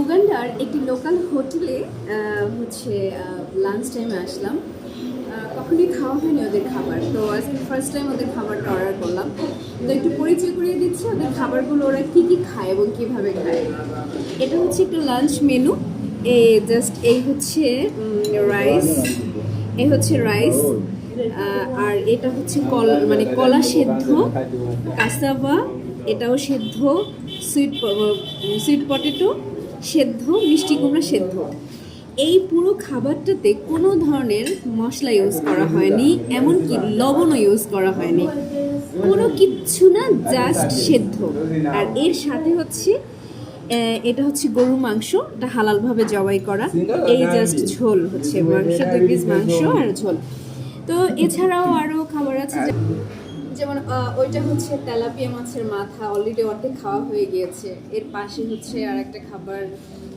উগান্ডার একটি লোকাল হোটেলে হচ্ছে লাঞ্চ টাইমে আসলাম। কখনই খাওয়া হয়নি ওদের খাবার, তো আজকে ফার্স্ট টাইম ওদের খাবারটা অর্ডার করলাম। তো একটু পরিচয় করিয়ে দিচ্ছি ওদের খাবারগুলো, ওরা কী কী খায় এবং কীভাবে খায়। এটা হচ্ছে একটু লাঞ্চ মেনু। এই হচ্ছে রাইস, এই হচ্ছে রাইস, আর এটা হচ্ছে মানে কলা সেদ্ধ, কাসাভা এটাও সেদ্ধ, সুইট পটেটো সেদ্ধ, মিষ্টি কুমড়া সেদ্ধ। এই পুরো খাবারটাতে কোনো ধরনের মশলা ইউজ করা হয়নি, এমনকি লবণও ইউজ করা হয়নি, কোনো কিচ্ছু না, জাস্ট সেদ্ধ। আর এর সাথে হচ্ছে এটা হচ্ছে গরুর মাংস, এটা হালালভাবে জবাই করা। এই জাস্ট ঝোল হচ্ছে মাংস, 2 পিস মাংস আর ঝোল। তো এছাড়াও আরও খাবার আছে, যেমন ওইটা হচ্ছে তেলাপিয়া মাছের মাথা, অলরেডি অর্ধেক খাওয়া হয়ে গিয়েছে। এর পাশে হচ্ছে আর একটা খাবার,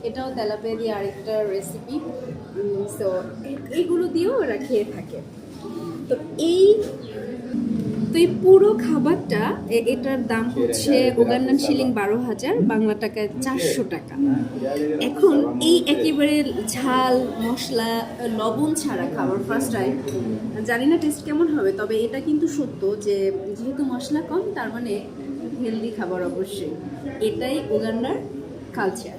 এটাও তেলাপিয়া দিয়ে আরেকটা রেসিপি। সো এইগুলো দিয়েও ওরা খেয়ে থাকে। তো এই পুরো খাবারটা, এটার দাম হচ্ছে উগান্ডান শিলিং 12,000, বাংলা টাকায় 400 টাকা। এখন এই একেবারে ঝাল মশলা লবণ ছাড়া খাবার ফার্স্ট টাইম, জানি না টেস্ট কেমন হবে, তবে এটা কিন্তু সত্য যে যেহেতু মশলা কম, তার মানে হেলদি খাবার অবশ্যই। এটাই উগান্ডার কালচার।